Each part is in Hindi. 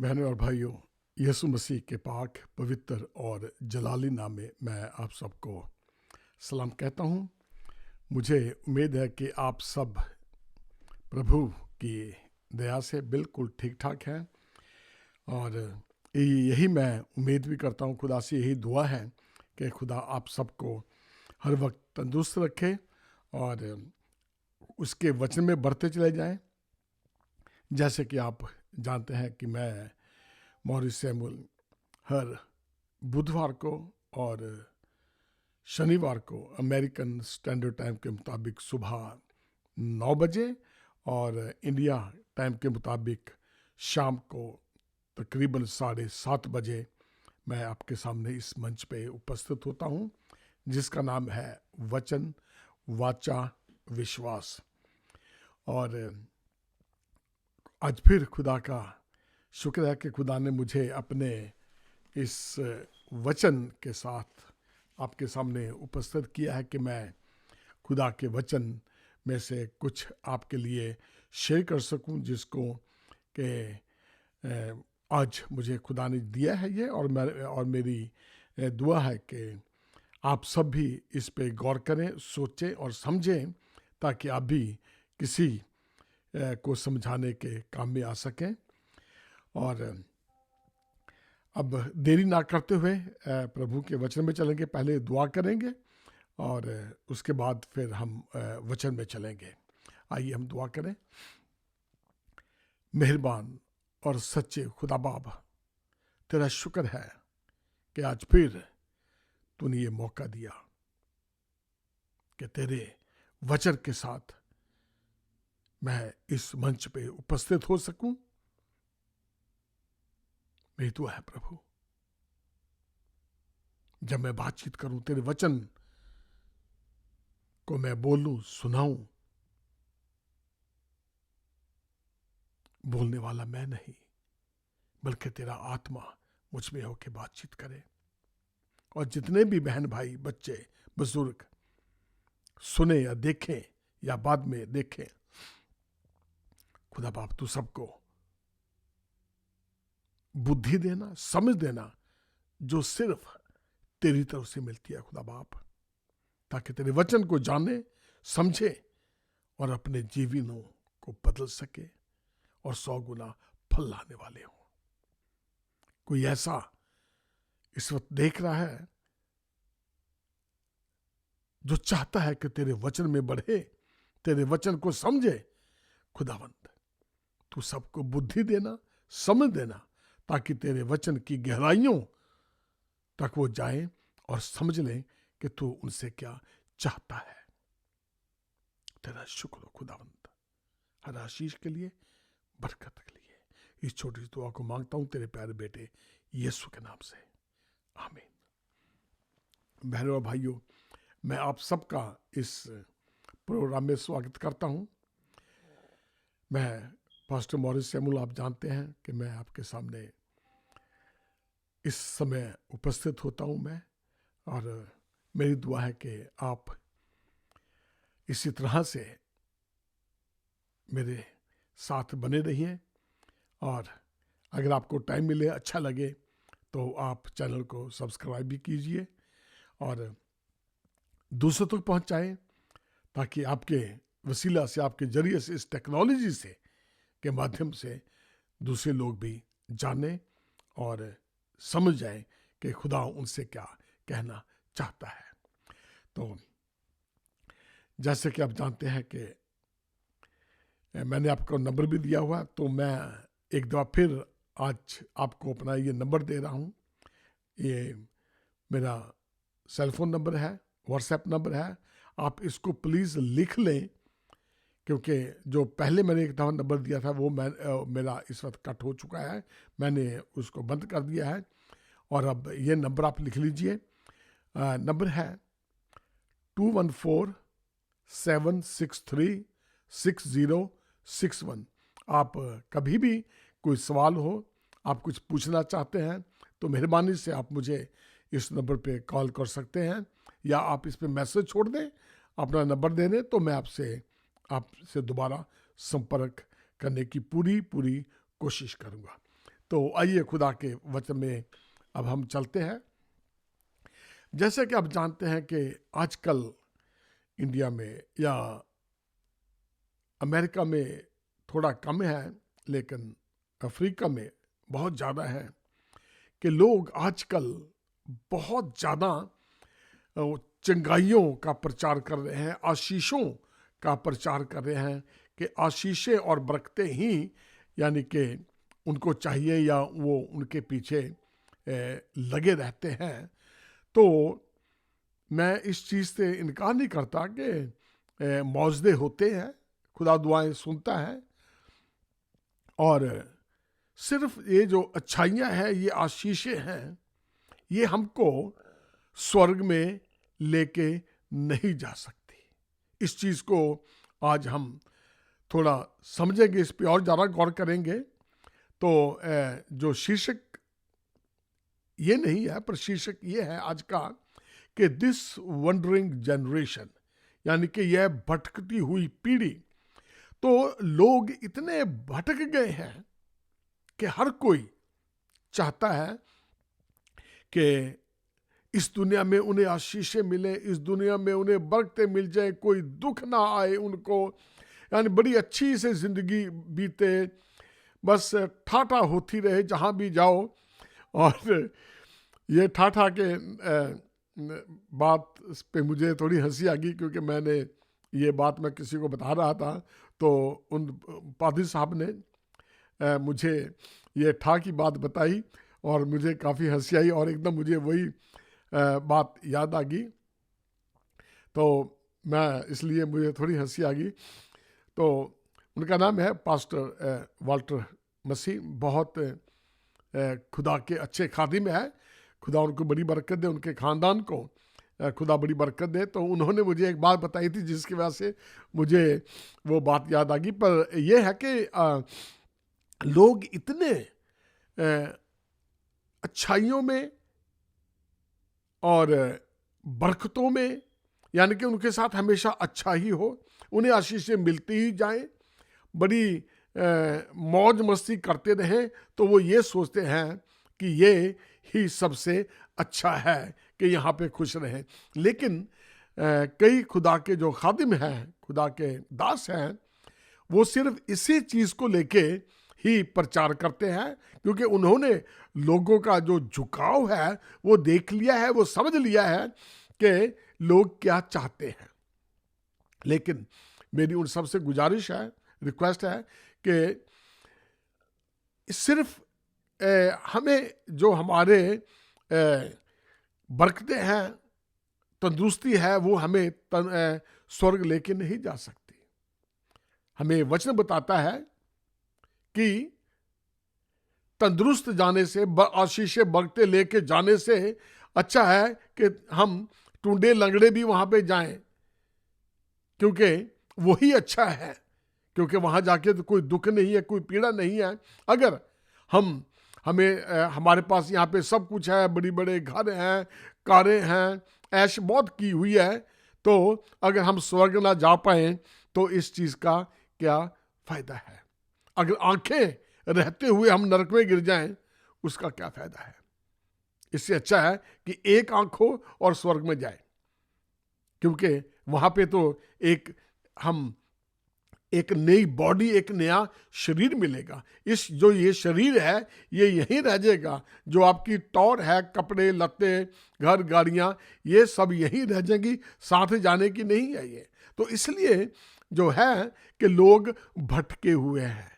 बहनों और भाइयों, यीशु मसीह के पाक पवित्र और जलाली नाम में मैं आप सबको सलाम कहता हूँ। मुझे उम्मीद है कि आप सब प्रभु की दया से बिल्कुल ठीक ठाक हैं, और यही मैं उम्मीद भी करता हूँ, खुदा से यही दुआ है कि खुदा आप सबको हर वक्त तंदुरुस्त रखे और उसके वचन में बढ़ते चले जाएं। जैसे कि आप जानते हैं कि मैं मॉरिस सैमुअल हर बुधवार को और शनिवार को अमेरिकन स्टैंडर्ड टाइम के मुताबिक सुबह 9 बजे और इंडिया टाइम के मुताबिक शाम को तकरीबन 7:30 बजे मैं आपके सामने इस मंच पे उपस्थित होता हूँ, जिसका नाम है वचन वाचा विश्वास। और आज फिर खुदा का शुक्र है कि खुदा ने मुझे अपने इस वचन के साथ आपके सामने उपस्थित किया है कि मैं खुदा के वचन में से कुछ आपके लिए शेयर कर सकूं, जिसको कि आज मुझे खुदा ने दिया है ये, और मेरी दुआ है कि आप सब भी इस पे गौर करें, सोचें और समझें, ताकि आप भी किसी को समझाने के काम में आ सकें। और अब देरी ना करते हुए प्रभु के वचन में चलेंगे। पहले दुआ करेंगे और उसके बाद फिर हम वचन में चलेंगे। आइए हम दुआ करें। मेहरबान और सच्चे खुदा बाप, तेरा शुक्र है कि आज फिर तूने ये मौका दिया कि तेरे वचन के साथ मैं इस मंच पे उपस्थित हो सकूं। मेरी दुआ है प्रभु, जब मैं बातचीत करूं, तेरे वचन को मैं बोलूं, सुनाऊं, बोलने वाला मैं नहीं बल्कि तेरा आत्मा मुझ में होकर बातचीत करे। और जितने भी बहन भाई, बच्चे, बुजुर्ग सुने या देखें या बाद में देखें, खुदा बाप तू सबको बुद्धि देना, समझ देना, जो सिर्फ तेरी तरफ से मिलती है खुदा बाप, ताकि तेरे वचन को जाने, समझे और अपने जीवनों को बदल सके और 100 गुना फल लाने वाले हो। कोई ऐसा इस वक्त देख रहा है जो चाहता है कि तेरे वचन में बढ़े, तेरे वचन को समझे, खुदावंद तू सबको बुद्धि देना, समझ देना, ताकि तेरे वचन की गहराइयों तक वो जाएं और समझ लें कि तू उनसे क्या चाहता है। तेरा शुक्र हो खुदावंद, हर आशीष के लिए, बरकत के लिए। इस छोटी सी दुआ को मांगता हूं तेरे प्यारे बेटे यीशु के नाम से, आमीन। बहनों और भाइयों, मैं आप सबका इस प्रोग्राम में स्वागत करता हूं। मैं पास्टर मॉरिस सैमुअल, आप जानते हैं कि मैं आपके सामने इस समय उपस्थित होता हूं मैं, और मेरी दुआ है कि आप इसी तरह से मेरे साथ बने रहिए, और अगर आपको टाइम मिले, अच्छा लगे, तो आप चैनल को सब्सक्राइब भी कीजिए और दूसरों तक पहुंचाएं, ताकि आपके वसीला से, आपके जरिए से, इस टेक्नोलॉजी से के माध्यम से दूसरे लोग भी जानें और समझ जाएं कि खुदा उनसे क्या कहना चाहता है। तो जैसे कि आप जानते हैं कि मैंने आपको नंबर भी दिया हुआ, तो मैं एक दफ़ा फिर आज आपको अपना ये नंबर दे रहा हूँ। ये मेरा सेल फोन नंबर है, व्हाट्सएप नंबर है। आप इसको प्लीज़ लिख लें, क्योंकि जो पहले मैंने एक दफ़ा नंबर दिया था वो मेरा इस वक्त कट हो चुका है, मैंने उसको बंद कर दिया है। और अब ये नंबर आप लिख लीजिए। नंबर है 2147636061। आप कभी भी कोई सवाल हो, आप कुछ पूछना चाहते हैं, तो मेहरबानी से आप मुझे इस नंबर पे कॉल कर सकते हैं, या आप इस पे मैसेज छोड़ दें, अपना नंबर दे दें, तो मैं आपसे दोबारा संपर्क करने की पूरी कोशिश करूंगा। तो आइए खुदा के वचन में अब हम चलते हैं। जैसे कि आप जानते हैं कि आजकल इंडिया में या अमेरिका में थोड़ा कम है, लेकिन अफ्रीका में बहुत ज़्यादा है कि लोग आजकल बहुत ज़्यादा चंगाइयों का प्रचार कर रहे हैं, आशीषों का प्रचार कर रहे हैं कि आशीषें और बरकतें ही यानी कि उनको चाहिए या वो उनके पीछे लगे रहते हैं। तो मैं इस चीज़ से इनकार नहीं करता कि मौजदे होते हैं, खुदा दुआएं सुनता है, और सिर्फ ये जो अच्छाइयाँ हैं, ये आशीषें हैं, ये हमको स्वर्ग में लेके नहीं जा सकती। इस चीज़ को आज हम थोड़ा समझेंगे, इस पे और ज़्यादा गौर करेंगे। तो जो शीर्षक ये नहीं है, पर शीर्षक ये है आज का कि दिस वंडरिंग जनरेशन, यानी कि यह भटकती हुई पीढ़ी। तो लोग इतने भटक गए हैं कि हर कोई चाहता है कि इस दुनिया में उन्हें आशीषें मिले, इस दुनिया में उन्हें बरकतें मिल जाए, कोई दुख ना आए उनको, यानी बड़ी अच्छी से जिंदगी बीते, बस ठाठा होती रहे जहाँ भी जाओ। और ये ठाठा के बात पे मुझे थोड़ी हंसी आ गई, क्योंकि मैंने ये बात मैं किसी को बता रहा था, तो उन पादरी साहब ने मुझे ये ठा की बात बताई और मुझे काफ़ी हंसी आई, और एकदम मुझे वही बात याद आ गई, तो मैं इसलिए मुझे थोड़ी हंसी आ गई। तो उनका नाम है पास्टर वाल्टर मसीह, बहुत खुदा के अच्छे खादिम है। खुदा उनको बड़ी बरकत दे, उनके ख़ानदान को खुदा बड़ी बरकत दे। तो उन्होंने मुझे एक बात बताई थी जिसकी वजह से मुझे वो बात याद आ गई। पर यह है कि लोग इतने अच्छाइयों में और बरकतों में, यानी कि उनके साथ हमेशा अच्छा ही हो, उन्हें आशीषें मिलती ही जाएं, बड़ी मौज मस्ती करते रहें, तो वो ये सोचते हैं कि ये ही सबसे अच्छा है कि यहाँ पे खुश रहें। लेकिन कई खुदा के जो खादिम हैं, खुदा के दास हैं, वो सिर्फ इसी चीज़ को लेके ही प्रचार करते हैं, क्योंकि उन्होंने लोगों का जो झुकाव है वो देख लिया है, वो समझ लिया है कि लोग क्या चाहते हैं। लेकिन मेरी उन सबसे गुजारिश है, रिक्वेस्ट है कि सिर्फ हमें जो हमारे बरकतें हैं, तंदुरुस्ती है, वो हमें स्वर्ग लेके नहीं जा सकती। हमें वचन बताता है कि तंदुरुस्त जाने से, आशीषें बरकतें लेके जाने से अच्छा है कि हम टूंडे लंगड़े भी वहां पे जाएं, क्योंकि वही अच्छा है, क्योंकि वहां जाके तो कोई दुख नहीं है, कोई पीड़ा नहीं है। अगर हमें हमारे पास यहाँ पे सब कुछ है, बड़ी बड़े घर हैं, कारें हैं, ऐश मौत की हुई है, तो अगर हम स्वर्ग ना जा पाए तो इस चीज का क्या फायदा है? अगर आंखें रहते हुए हम नरक में गिर जाएं, उसका क्या फायदा है? इससे अच्छा है कि एक आंख हो और स्वर्ग में जाए, क्योंकि वहां पे तो हम एक नई बॉडी, एक नया शरीर मिलेगा। ये शरीर है ये यहीं रह जाएगा, जो आपकी टौर है, कपड़े लत्ते, घर गाड़ियां, ये सब यहीं रह जाएंगी, साथ जाने की नहीं है ये। तो इसलिए जो है कि लोग भटके हुए हैं,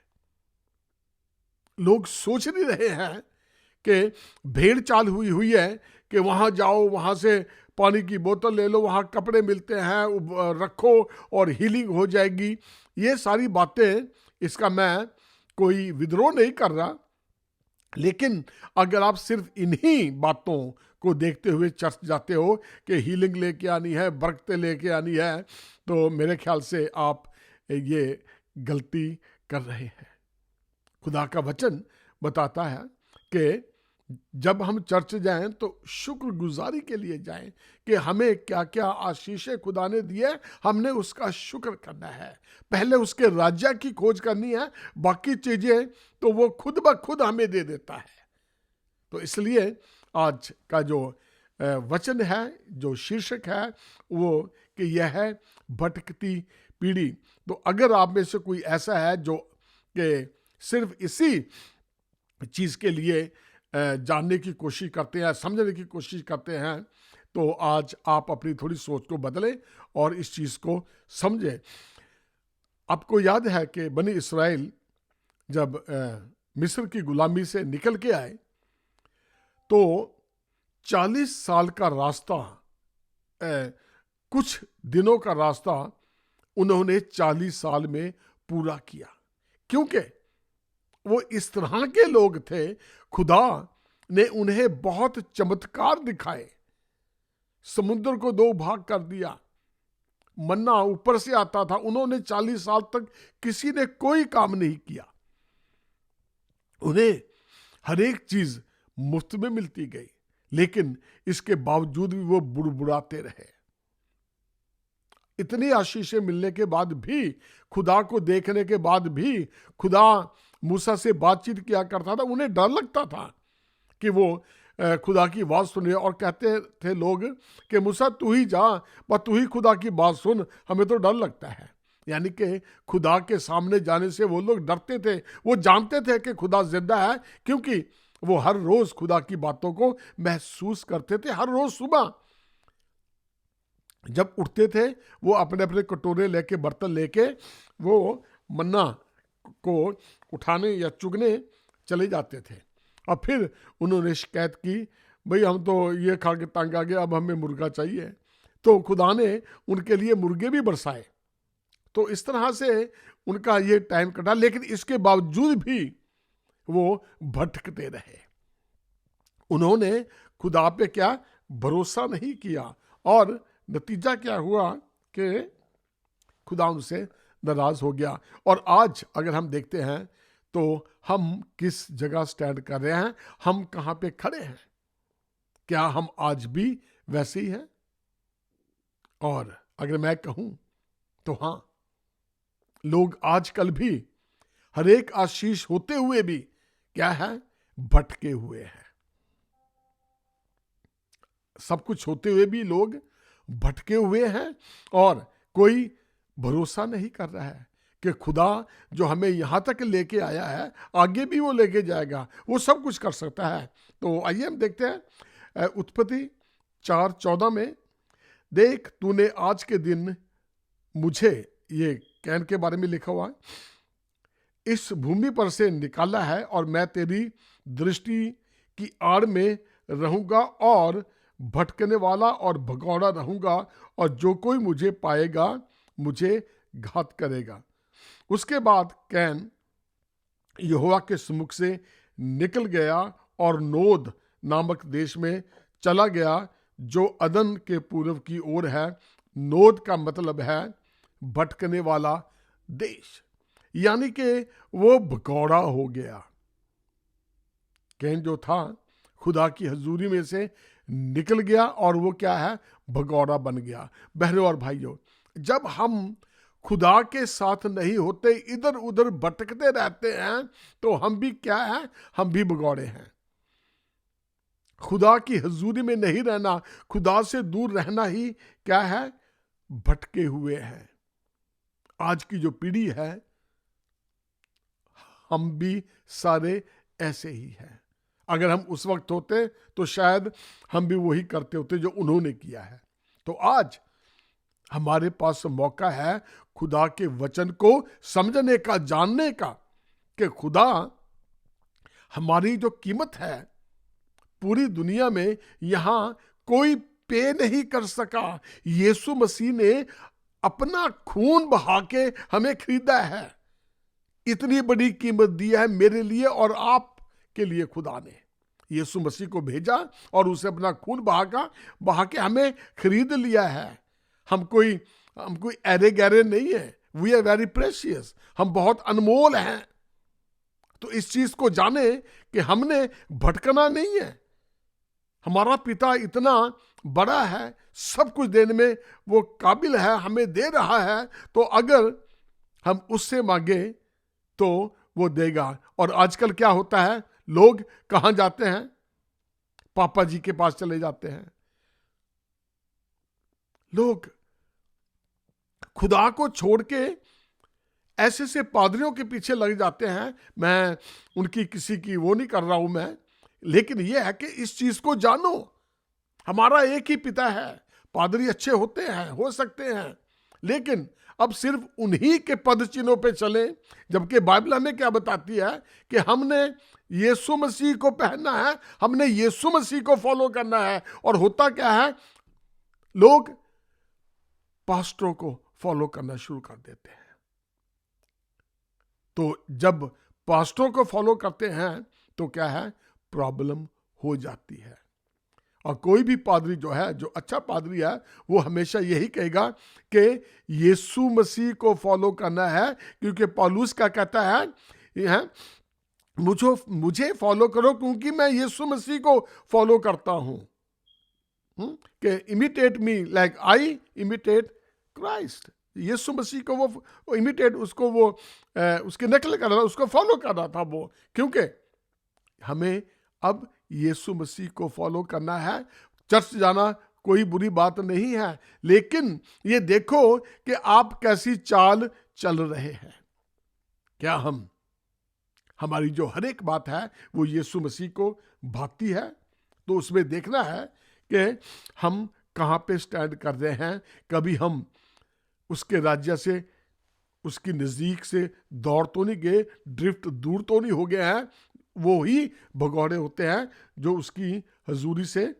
लोग सोच नहीं रहे हैं कि भेड़ चाल हुई है कि वहां जाओ, वहां से पानी की बोतल ले लो, वहां कपड़े मिलते हैं, रखो और हीलिंग हो जाएगी। ये सारी बातें, इसका मैं कोई विद्रोह नहीं कर रहा, लेकिन अगर आप सिर्फ इन्हीं बातों को देखते हुए चर्च जाते हो कि हीलिंग लेके आनी है, बरकतें लेके आनी है, तो मेरे ख्याल से आप ये गलती कर रहे हैं। खुदा का वचन बताता है कि जब हम चर्च जाएं तो शुक्रगुजारी के लिए जाएं कि हमें क्या क्या आशीषें खुदा ने दिए, हमने उसका शुक्र करना है। पहले उसके राज्य की खोज करनी है, बाकी चीजें तो वो खुद ब खुद हमें दे देता है। तो इसलिए आज का जो वचन है, जो शीर्षक है वो कि यह है भटकती पीढ़ी। तो अगर आप में से कोई ऐसा है जो कि सिर्फ इसी चीज के लिए जानने की कोशिश करते हैं, समझने की कोशिश करते हैं, तो आज आप अपनी थोड़ी सोच को बदलें और इस चीज को समझें। आपको याद है कि बनी इस्राएल जब मिस्र की गुलामी से निकल के आए तो 40 साल का रास्ता, कुछ दिनों का रास्ता उन्होंने 40 साल में पूरा किया, क्योंकि वो इस तरह के लोग थे। खुदा ने उन्हें बहुत चमत्कार दिखाए, समुद्र को 2 भाग कर दिया, मन्ना ऊपर से आता था। उन्होंने 40 साल तक किसी ने कोई काम नहीं किया, उन्हें हर एक चीज मुफ्त में मिलती गई, लेकिन इसके बावजूद भी वो बुड़बुड़ाते रहे। इतनी आशीषें मिलने के बाद भी, खुदा को देखने के बाद भी, खुदा मूसा से बातचीत किया करता था, उन्हें डर लगता था कि वो खुदा की बात सुने, और कहते थे लोग कि मूसा तू ही जा, बस तू ही खुदा की बात सुन, हमें तो डर लगता है। यानी कि खुदा के सामने जाने से वो लोग डरते थे। वो जानते थे कि खुदा जिंदा है, क्योंकि वो हर रोज खुदा की बातों को महसूस करते थे। हर रोज सुबह जब उठते थे वो अपने अपने कटोरे लेके, बर्तन लेके वो मन्ना को उठाने या चुगने चले जाते थे। और फिर उन्होंने शिकायत की, भाई हम तो ये खा के तंग आ गए, अब हमें मुर्गा चाहिए। तो खुदा ने उनके लिए मुर्गे भी बरसाए। तो इस तरह से उनका ये टाइम कटा, लेकिन इसके बावजूद भी वो भटकते रहे। उन्होंने खुदा पे क्या भरोसा नहीं किया, और नतीजा क्या हुआ कि खुदा उनसे नाराज हो गया। और आज अगर हम देखते हैं तो हम किस जगह स्टैंड कर रहे हैं, हम कहां पे खड़े हैं? क्या हम आज भी वैसे ही हैं? और अगर मैं कहूं तो हां, लोग आजकल भी हर एक आशीष होते हुए भी क्या है, भटके हुए हैं। सब कुछ होते हुए भी लोग भटके हुए हैं, और कोई भरोसा नहीं कर रहा है कि खुदा जो हमें यहां तक लेके आया है, आगे भी वो लेके जाएगा, वो सब कुछ कर सकता है। तो आइए हम देखते हैं उत्पत्ति 4:14 में, देख तूने आज के दिन मुझे, ये कैन के बारे में लिखा हुआ है, इस भूमि पर से निकाला है, और मैं तेरी दृष्टि की आड़ में रहूंगा और भटकने वाला और भगौड़ा रहूंगा, और जो कोई मुझे पाएगा मुझे घात करेगा। उसके बाद कैन यहोवा के सम्मुख से निकल गया और नोद नामक देश में चला गया, जो अदन के पूर्व की ओर है। नोद का मतलब है भटकने वाला देश, यानी कि वो भगौड़ा हो गया। कैन जो था खुदा की हजूरी में से निकल गया, और वो क्या है, भगौड़ा बन गया। बहनों और भाइयों, जब हम खुदा के साथ नहीं होते, इधर उधर भटकते रहते हैं, तो हम भी क्या है, हम भी भगौड़े हैं। खुदा की हजूरी में नहीं रहना, खुदा से दूर रहना ही क्या है, भटके हुए हैं। आज की जो पीढ़ी है, हम भी सारे ऐसे ही हैं। अगर हम उस वक्त होते तो शायद हम भी वही करते होते जो उन्होंने किया है। तो आज हमारे पास मौका है खुदा के वचन को समझने का, जानने का, कि खुदा हमारी जो कीमत है पूरी दुनिया में यहां कोई पे नहीं कर सका। यीशु मसीह ने अपना खून बहा के हमें खरीदा है। इतनी बड़ी कीमत दी है मेरे लिए और आप के लिए। खुदा ने यीशु मसीह को भेजा और उसे अपना खून बहा के हमें खरीद लिया है। हम कोई एरे गहरे नहीं है। वी आर वेरी प्रेशियस, हम बहुत अनमोल हैं। तो इस चीज को जाने कि हमने भटकना नहीं है। हमारा पिता इतना बड़ा है, सब कुछ देने में वो काबिल है, हमें दे रहा है, तो अगर हम उससे मांगे तो वो देगा। और आजकल क्या होता है, लोग कहां जाते हैं? पापा जी के पास चले जाते हैं। लोग खुदा को छोड़ के ऐसे से पादरियों के पीछे लग जाते हैं। मैं उनकी किसी की वो नहीं कर रहा हूं मैं, लेकिन यह है कि इस चीज को जानो, हमारा एक ही पिता है। पादरी अच्छे होते हैं, हो सकते हैं, लेकिन अब सिर्फ उन्हीं के पद चिन्हों पे चले, जबकि बाइबल हमें क्या बताती है कि हमने यीशु मसीह को पहनना है, हमने यीशु मसीह को फॉलो करना है। और होता क्या है, लोग पास्टरों को फॉलो करना शुरू कर देते हैं। तो जब पास्टरों को फॉलो करते हैं तो क्या है, प्रॉब्लम हो जाती है। और कोई भी पादरी जो है, जो अच्छा पादरी है, वो हमेशा यही कहेगा कि यीशु मसीह को फॉलो करना है, क्योंकि पौलुस क्या कहता है, मुझे फॉलो करो क्योंकि मैं यीशु मसीह को फॉलो करता हूं। कि imitate me like I imitate Christ. Yeshu Masih को वो इमिटेट, उसको वो उसकी नकल कर रहा था, उसको फॉलो कर रहा था वो, क्योंकि हमें अब यीशु मसीह को फॉलो करना है। चर्च जाना कोई बुरी बात नहीं है, लेकिन ये देखो कि आप कैसी चाल चल रहे हैं। क्या हमारी जो हर एक बात है वो यीशु मसीह को भाती है? तो उसमें देखना है कि हम कहाँ पे स्टैंड कर रहे हैं। कभी हम उसके राज्य से, उसकी नजदीक से दौड़ तो नहीं गए, ड्रिफ्ट दूर तो नहीं हो गए हैं। वो ही भगौड़े होते हैं जो उसकी हजूरी से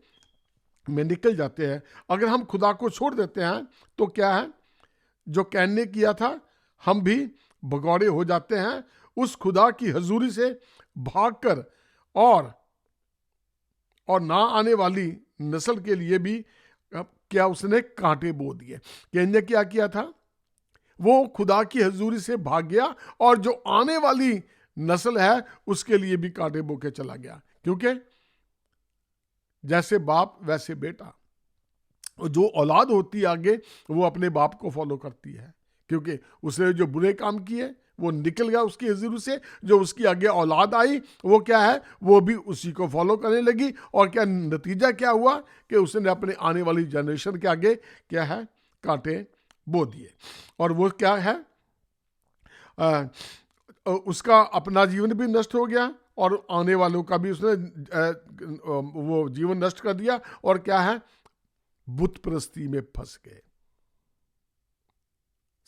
में निकल जाते हैं। अगर हम खुदा को छोड़ देते हैं तो क्या है, जो कैन ने किया था, हम भी भगौड़े हो जाते हैं उस खुदा की हजूरी से भागकर, और ना आने वाली नस्ल के लिए भी क्या उसने कांटे बो दिए। कैन ने क्या किया था, वो खुदा की हजूरी से भाग गया, और जो आने वाली नस्ल है उसके लिए भी कांटे बो के चला गया। क्योंकि जैसे बाप वैसे बेटा, और जो औलाद होती है आगे, वो अपने बाप को फॉलो करती है, क्योंकि उसने जो बुरे काम किए वो निकल गया उसकी हजूरी से। जो उसकी आगे औलाद आई वो क्या है, वो भी उसी को फॉलो करने लगी। और क्या नतीजा क्या हुआ कि उसने अपने आने वाली जनरेशन के आगे क्या है, कांटे बो दिए। और वो क्या है, उसका अपना जीवन भी नष्ट हो गया और आने वालों का भी उसने वो जीवन नष्ट कर दिया। और क्या है, बुत परस्ती में फंस गए।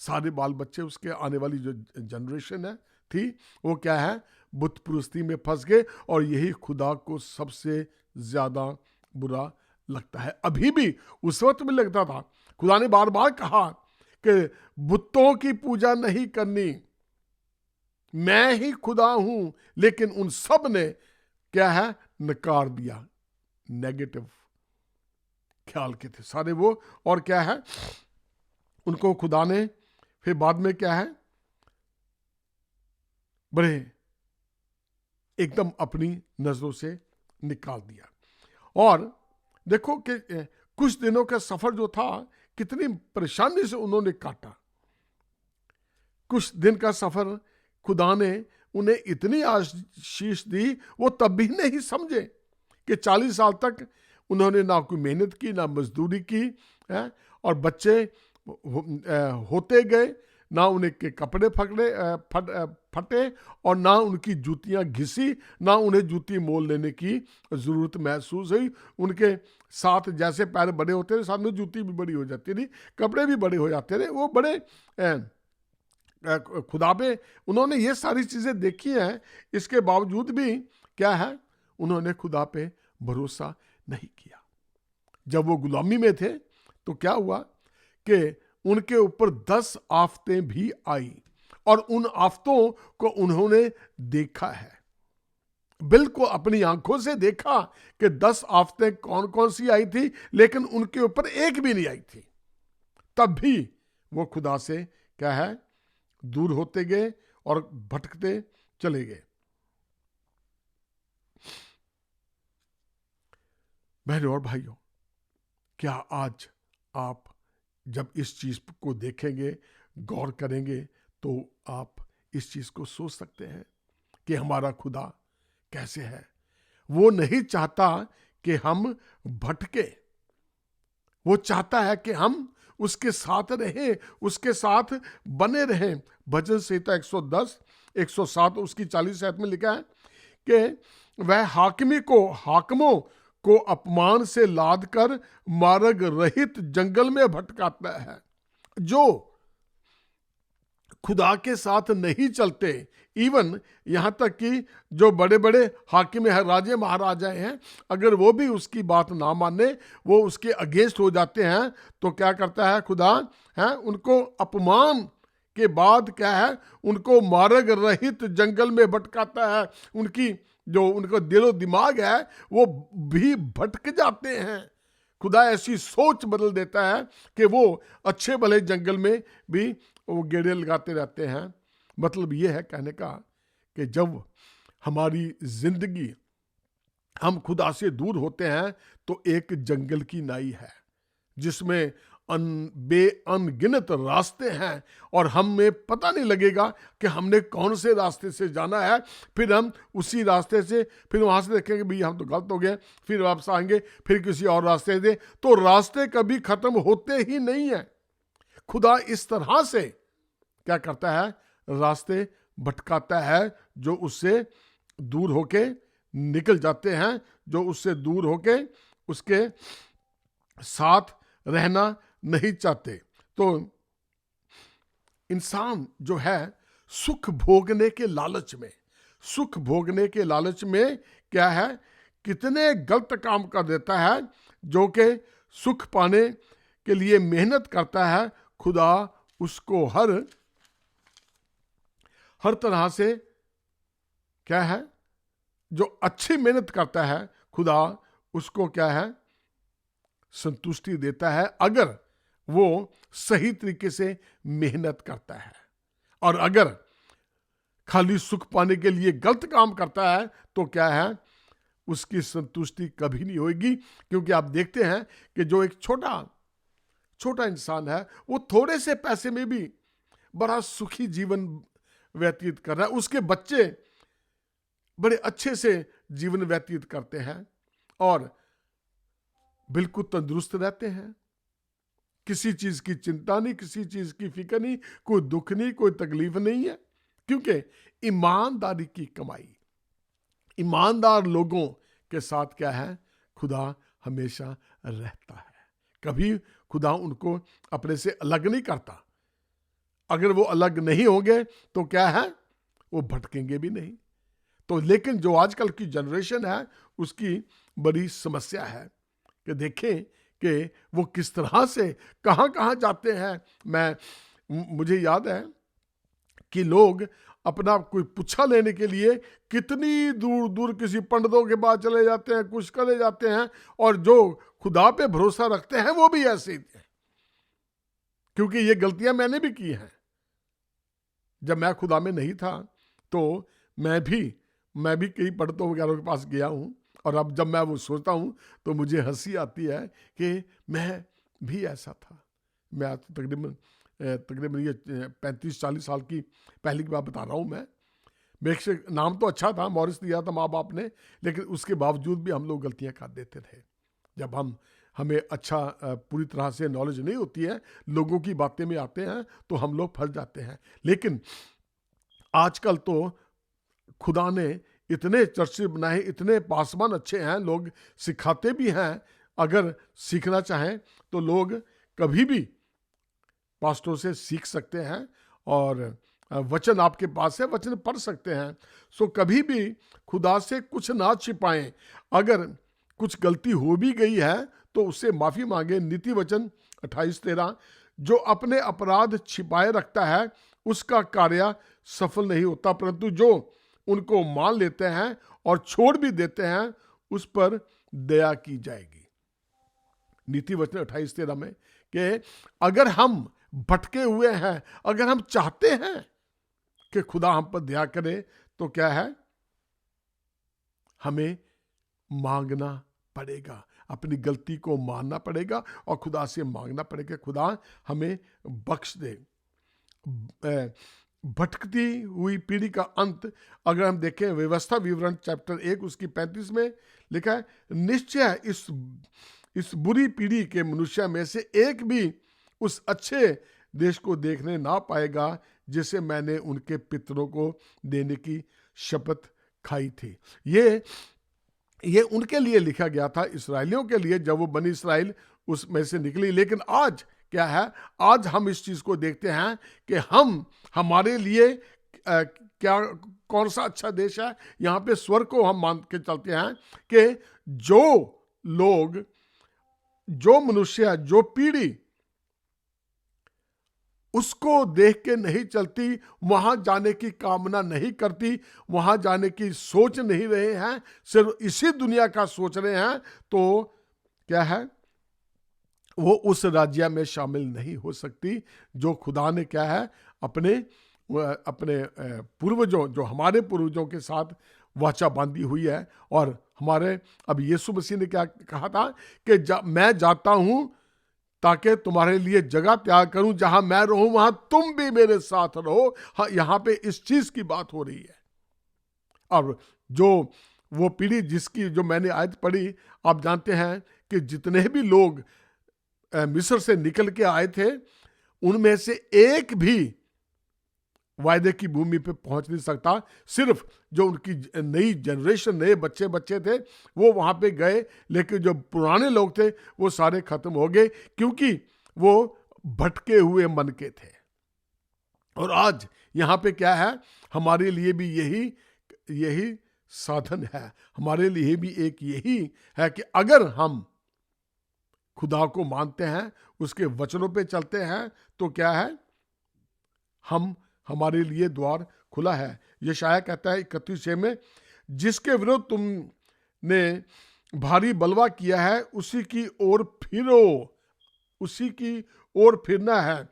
सारे बाल बच्चे, उसके आने वाली जो जनरेशन है थी, वो क्या है, बुत परस्ती में फंस गए। और यही खुदा को सबसे ज्यादा बुरा लगता है। अभी भी उस वक्त भी लगता था। खुदा ने बार बार कहा कि बुतों की पूजा नहीं करनी, मैं ही खुदा हूं। लेकिन उन सब ने क्या है, नकार दिया। नेगेटिव ख्याल के थे सारे वो। और क्या है, उनको खुदा ने फिर बाद में क्या है, बड़े एकदम अपनी नजरों से निकाल दिया। और देखो कि कुछ दिनों का सफर जो था, कितनी परेशानी से उन्होंने काटा। कुछ दिन का सफर खुदा ने उन्हें इतनी आशीष दी, वो तब भी नहीं समझे कि 40 साल तक उन्होंने ना कोई मेहनत की, ना मजदूरी की है। और बच्चे होते गए, ना उनके कपड़े फटे और ना उनकी जूतियां घिसी, ना उन्हें जूती मोल लेने की जरूरत महसूस हुई। उनके साथ जैसे पैर बड़े होते थे, साथ में जूती भी बड़ी हो जाती थी, कपड़े भी बड़े हो जाते थे। वो बड़े खुदा पे उन्होंने ये सारी चीजें देखी हैं, इसके बावजूद भी क्या है, उन्होंने खुदा पे भरोसा नहीं किया। जब वो गुलामी में थे तो क्या हुआ कि उनके ऊपर 10 आफतें भी आई, और उन आफतों को उन्होंने देखा है, बिल्कुल अपनी आंखों से देखा कि 10 आफतें कौन कौन सी आई थी, लेकिन उनके ऊपर एक भी नहीं आई थी। तब भी वो खुदा से क्या है, दूर होते गए और भटकते चले गए। बहनों और भाइयों, क्या आज आप जब इस चीज को देखेंगे, गौर करेंगे, तो आप इस चीज को सोच सकते हैं कि हमारा खुदा कैसे है। वो नहीं चाहता कि हम भटके, वो चाहता है कि हम उसके साथ रहें, उसके साथ बने रहें। भजन संहिता 110 107 उसकी 40 आयत में लिखा है कि वह हाकिमों को अपमान से लाद कर मार्ग रहित जंगल में भटकाता है। जो खुदा के साथ नहीं चलते, इवन यहां तक कि जो बड़े बड़े हाकिम है, राजे महाराजाएं हैं, अगर वो भी उसकी बात ना माने, वो उसके अगेंस्ट हो जाते हैं, तो क्या करता है खुदा है? उनको अपमान के बाद क्या है, उनको मार्ग रहित जंगल में भटकाता है। उनका दिलो दिमाग है वो भी भटक जाते हैं। खुदा ऐसी सोच बदल देता है कि वो अच्छे भले जंगल में भी वो गेड़े लगाते रहते हैं। मतलब ये है कहने का कि जब हमारी जिंदगी, हम खुदा से दूर होते हैं, तो एक जंगल की नाई है जिसमें अनगिनत रास्ते हैं, और हमें पता नहीं लगेगा कि हमने कौन से रास्ते से जाना है। फिर हम उसी रास्ते से, फिर वहां से देखेंगे भाई हम तो गलत हो गए, फिर वापस आएंगे, फिर किसी और रास्ते से, तो रास्ते कभी खत्म होते ही नहीं है। खुदा इस तरह से क्या करता है, रास्ते भटकाता है। जो उससे दूर होके निकल जाते हैं, जो उससे दूर होके उसके साथ रहना नहीं चाहते। तो इंसान जो है सुख भोगने के लालच में क्या है, कितने गलत काम कर देता है। जो कि सुख पाने के लिए मेहनत करता है, खुदा उसको हर तरह से क्या है, जो अच्छी मेहनत करता है, खुदा उसको क्या है, संतुष्टि देता है, अगर वो सही तरीके से मेहनत करता है। और अगर खाली सुख पाने के लिए गलत काम करता है, तो क्या है, उसकी संतुष्टि कभी नहीं होगी। क्योंकि आप देखते हैं कि जो एक छोटा इंसान है, वो थोड़े से पैसे में भी बड़ा सुखी जीवन व्यतीत कर रहा है। उसके बच्चे बड़े अच्छे से जीवन व्यतीत करते हैं और बिल्कुल तंदुरुस्त रहते हैं। किसी चीज की चिंता नहीं, किसी चीज की फिक्र नहीं, कोई दुख नहीं, कोई तकलीफ नहीं है। क्योंकि ईमानदारी की कमाई, ईमानदार लोगों के साथ क्या है, खुदा हमेशा रहता है। कभी खुदा उनको अपने से अलग नहीं करता। अगर वो अलग नहीं होंगे तो क्या है, वो भटकेंगे भी नहीं। तो लेकिन जो आजकल की जनरेशन है, उसकी बड़ी समस्या है कि देखें कि वो किस तरह से कहां कहां जाते हैं। मुझे याद है कि लोग अपना कोई पुच्छा लेने के लिए कितनी दूर दूर किसी पंडितों के पास चले जाते हैं, कुछ करे जाते हैं, और जो खुदा पे भरोसा रखते हैं वो भी ऐसे ही हैं। क्योंकि ये गलतियां मैंने भी की हैं। जब मैं खुदा में नहीं था, तो मैं भी कई पंडितों वगैरह के पास गया हूं, और अब जब मैं वो सोचता हूं तो मुझे हंसी आती है कि मैं भी ऐसा था। मैं आज तकरीबन ये 35-40 साल की पहले की बात बता रहा हूं। मैं मेरे से नाम तो अच्छा था, मॉरिस दिया था माँ बाप ने, लेकिन उसके बावजूद भी हम लोग गलतियां कर देते थे। जब हमें अच्छा पूरी तरह से नॉलेज नहीं होती है, लोगों की बातें में आते हैं, तो हम लोग फंस जाते हैं। लेकिन आजकल तो खुदा ने इतने चर्चे बनाए, इतने पासवान अच्छे हैं, लोग सिखाते भी हैं। अगर सीखना चाहें तो लोग कभी भी पास्टरों से सीख सकते हैं, और वचन आपके पास है, वचन पढ़ सकते हैं। सो कभी भी खुदा से कुछ ना छिपाएं। अगर कुछ गलती हो भी गई है तो उससे माफी मांगे। नीति वचन 28:13, जो अपने अपराध छिपाए रखता है उसका कार्य सफल नहीं होता, परंतु जो उनको मान लेते हैं और छोड़ भी देते हैं उस पर दया की जाएगी। नीति वचन 28:13 में कि अगर हम भटके हुए हैं, अगर हम चाहते हैं कि खुदा हम पर दया करे, तो क्या है, हमें मांगना पड़ेगा। अपनी गलती को मानना पड़ेगा और खुदा से मांगना पड़ेगा, खुदा हमें बख्श दे। भटकती हुई पीढ़ी का अंत अगर हम देखें, व्यवस्था विवरण चैप्टर 1 उसकी 35 में लिखा है, निश्चय इस बुरी पीढ़ी के मनुष्य में से एक भी उस अच्छे देश को देखने ना पाएगा जिसे मैंने उनके पितरों को देने की शपथ खाई थी। ये उनके लिए लिखा गया था, इसराइलियों के लिए, जब वो बनी इसराइल उसमें से निकली। लेकिन आज क्या है, आज हम इस चीज को देखते हैं कि हमारे लिए क्या कौन सा अच्छा देश है। यहाँ पे स्वर्ग को हम मान के चलते हैं कि जो लोग, जो मनुष्य, जो पीढ़ी उसको देख के नहीं चलती, वहां जाने की कामना नहीं करती, वहां जाने की सोच नहीं रहे हैं, सिर्फ इसी दुनिया का सोच रहे हैं, तो क्या है, वो उस राज्य में शामिल नहीं हो सकती जो खुदा ने क्या है अपने पूर्वजों, जो हमारे पूर्वजों के साथ वाचा बांधी हुई है। और हमारे अब यीशु मसीह ने क्या कहा था कि मैं जाता हूं ताकि तुम्हारे लिए जगह तैयार करूं, जहां मैं रहूं वहां तुम भी मेरे साथ रहो। हाँ, यहां पे इस चीज की बात हो रही है। और जो वो पीढ़ी जिसकी जो मैंने आयत पढ़ी, आप जानते हैं कि जितने भी लोग मिस्र से निकल के आए थे, उनमें से एक भी वायदे की भूमि पे पहुंच नहीं सकता। सिर्फ जो उनकी नई जनरेशन, नए बच्चे थे, वो वहां पे गए, लेकिन जो पुराने लोग थे वो सारे खत्म हो गए, क्योंकि वो भटके हुए मन के थे। और आज यहाँ पे क्या है, हमारे लिए भी यही साधन है, हमारे लिए भी एक यही है कि अगर हम खुदा को मानते हैं, उसके वचनों पे चलते हैं, तो क्या है, हमारे लिए द्वार खुला है। यशायाह कहता है 31 में, जिसके विरुद्ध तुमने भारी बलवा किया है उसी की ओर फिरो, उसी की ओर फिरना है।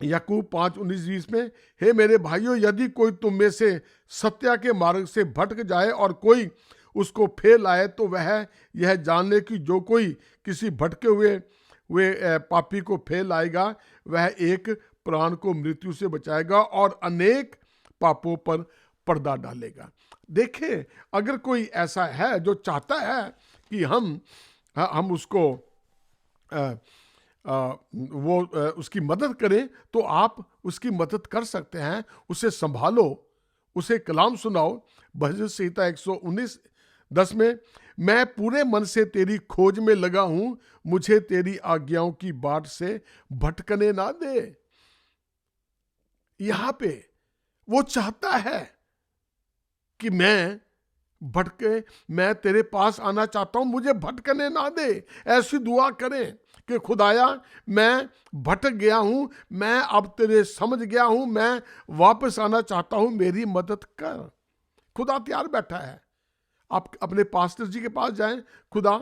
याकूब 5:19-20 में, हे मेरे भाइयों, यदि कोई तुम में से सत्या के मार्ग से भटक जाए और कोई उसको फेर लाए, तो वह यह जान ले कि जो कोई किसी भटके हुए पापी को फेर लाएगा, वह एक प्राण को मृत्यु से बचाएगा और अनेक पापों पर पर्दा डालेगा। देखें, अगर कोई ऐसा है जो चाहता है कि हम उसको उसकी मदद करें, तो आप उसकी मदद कर सकते हैं। उसे संभालो, उसे कलाम सुनाओ। भजन संहिता 119:10 में, मैं पूरे मन से तेरी खोज में लगा हूं, मुझे तेरी आज्ञाओं की बाट से भटकने ना दे। यहां पे वो चाहता है कि मैं तेरे पास आना चाहता हूं, मुझे भटकने ना दे। ऐसी दुआ करें कि खुदाया, मैं भटक गया हूं, मैं अब तेरे समझ गया हूं, मैं वापस आना चाहता हूं, मेरी मदद कर। खुदा तैयार बैठा है। आप अपने पास्टर जी के पास जाएं, खुदा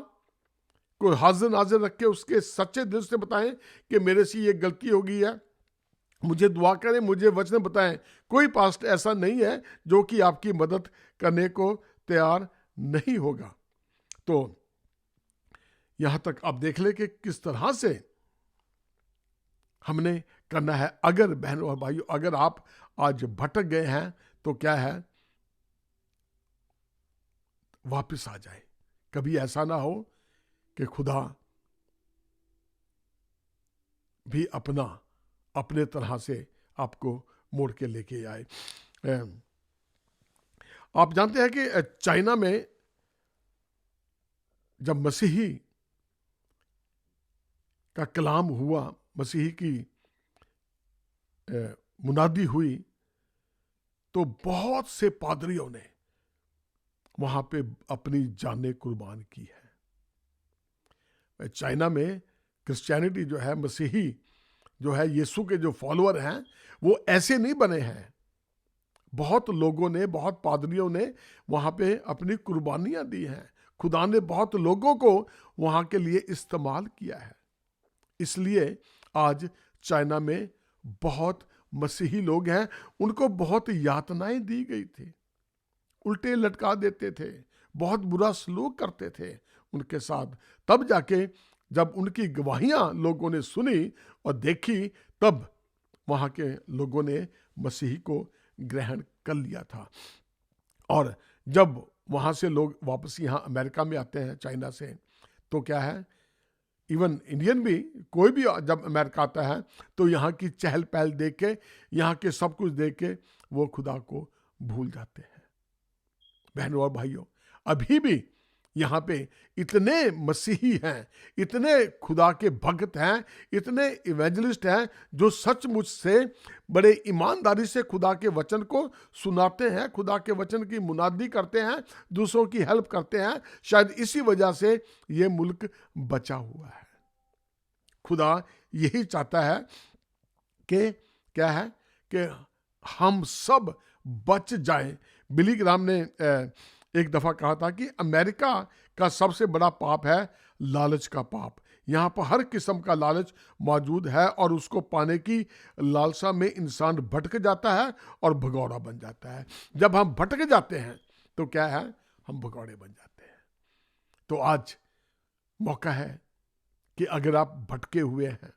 को हाजिर नाजिर रख के उसके सच्चे दिल से बताएं कि मेरे से ये गलती हो गई है, मुझे दुआ करें, मुझे वचन बताएं। कोई पास्टर ऐसा नहीं है जो कि आपकी मदद करने को तैयार नहीं होगा। तो यहां तक आप देख ले कि किस तरह से हमने करना है। अगर बहनों और भाइयों, अगर आप आज भटक गए हैं, तो क्या है, वापस आ जाए। कभी ऐसा ना हो कि खुदा भी अपने तरह से आपको मोड़ के लेके आए। आप जानते हैं कि चाइना में जब मसीही का कलाम हुआ, मसीही की मुनादी हुई, तो बहुत से पादरियों ने वहां पे अपनी जानें कुर्बान की है। चाइना में क्रिश्चियनिटी जो है, मसीही जो है, यीशु के जो फॉलोअर हैं, वो ऐसे नहीं बने हैं। बहुत लोगों ने, बहुत पादरियों ने वहां पे अपनी कुर्बानियां दी हैं। खुदा ने बहुत लोगों को वहां के लिए इस्तेमाल किया है। इसलिए आज चाइना में बहुत मसीही लोग हैं, उनको बहुत यातनाएं दी गई थी, उल्टे लटका देते थे, बहुत बुरा सलूक करते थे, उनके साथ। तब जाके जब उनकी गवाहियां लोगों ने सुनी और देखी, तब वहां के लोगों ने मसीह को ग्रहण कर लिया था। और जब वहां से लोग वापस यहाँ अमेरिका में आते हैं चाइना से, तो क्या है, इवन इंडियन भी, कोई भी जब अमेरिका आता है तो यहाँ की चहल पहल देख के, यहाँ के सब कुछ देख के वो खुदा को भूल जाते हैं। बहनों और भाइयों, अभी भी यहाँ पे इतने मसीही हैं, इतने खुदा के भक्त हैं, इतने इवेंजलिस्ट हैं जो सचमुच से बड़े ईमानदारी से खुदा के वचन को सुनाते हैं, खुदा के वचन की मुनादी करते हैं, दूसरों की हेल्प करते हैं। शायद इसी वजह से ये मुल्क बचा हुआ है। खुदा यही चाहता है कि क्या है कि हम सब बच जाएं। बिली ग्राम ने एक दफा कहा था कि अमेरिका का सबसे बड़ा पाप है लालच का पाप। यहाँ पर हर किस्म का लालच मौजूद है और उसको पाने की लालसा में इंसान भटक जाता है और भगौड़ा बन जाता है। जब हम भटक जाते हैं तो क्या है, हम भगौड़े बन जाते हैं। तो आज मौका है कि अगर आप भटके हुए हैं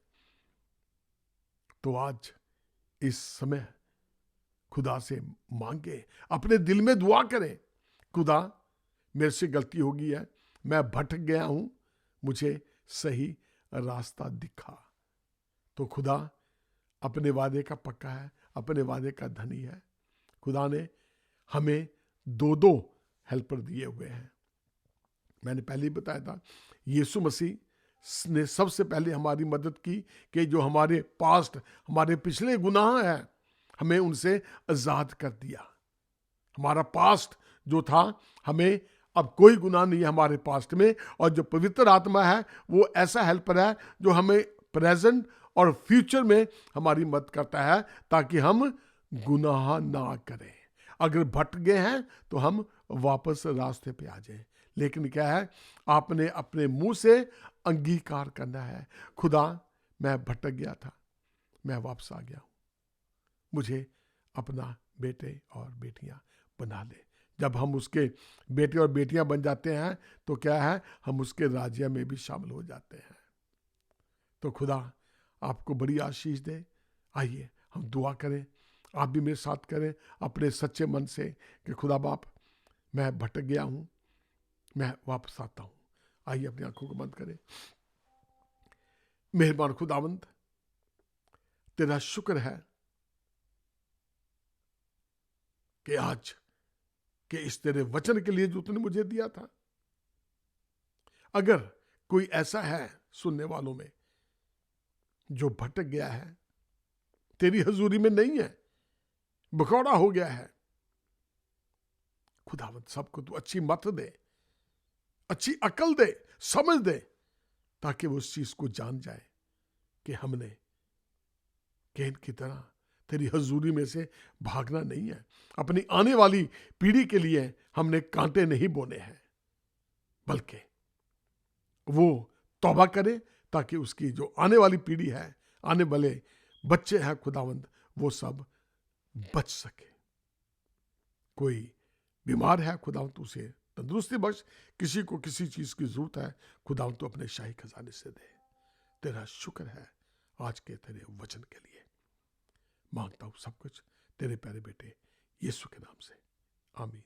तो आज इस समय खुदा से मांगे, अपने दिल में दुआ करें, खुदा मेरे से गलती हो गई है, मैं भटक गया हूं, मुझे सही रास्ता दिखा। तो खुदा अपने वादे का पक्का है, अपने वादे का धनी है। खुदा ने हमें दो दो हेल्पर दिए हुए हैं। मैंने पहले ही बताया था, यीशु मसीह ने सबसे पहले हमारी मदद की कि जो हमारे पास्ट, हमारे पिछले गुनाह हैं, हमें उनसे आजाद कर दिया। हमारा पास्ट जो था, हमें अब कोई गुनाह नहीं है हमारे पास्ट में। और जो पवित्र आत्मा है वो ऐसा हेल्पर है जो हमें प्रेजेंट और फ्यूचर में हमारी मदद करता है ताकि हम गुनाह ना करें। अगर भटक गए हैं तो हम वापस रास्ते पे आ जाएं। लेकिन क्या है, आपने अपने मुंह से अंगीकार करना है, खुदा मैं भटक गया था, मैं वापस आ गया हूं, मुझे अपना बेटे और बेटियां बना ले। जब हम उसके बेटे और बेटियां बन जाते हैं तो क्या है, हम उसके राज्य में भी शामिल हो जाते हैं। तो खुदा आपको बड़ी आशीष दे। आइए हम दुआ करें, आप भी मेरे साथ करें अपने सच्चे मन से कि खुदा बाप, मैं भटक गया हूं, मैं वापस आता हूं। आइए अपनी आंखों को बंद करें। मेहरबान खुदावंद, तेरा शुक्र है कि आज कि इस तेरे वचन के लिए जो तूने मुझे दिया था। अगर कोई ऐसा है सुनने वालों में जो भटक गया है, तेरी हजूरी में नहीं है, भगौड़ा हो गया है, खुदावंद सबको तू अच्छी मत दे, अच्छी अकल दे, समझ दे, ताकि वो उस चीज को जान जाए कि हमने कैन की तरह तेरी हजूरी में से भागना नहीं है। अपनी आने वाली पीढ़ी के लिए हमने कांटे नहीं बोने हैं, बल्कि वो तौबा करे ताकि उसकी जो आने वाली पीढ़ी है, आने वाले बच्चे हैं खुदावंद, वो सब बच सके। कोई बीमार है खुदावंद, उसे तंदुरुस्ती बख्श। किसी को किसी चीज की जरूरत है खुदावंद, तो अपने शाही खजाने से दे। तेरा शुक्र है आज के तेरे वचन के लिए। मांगता हूं सब कुछ तेरे प्यारे बेटे यीशु के नाम से, आमीन।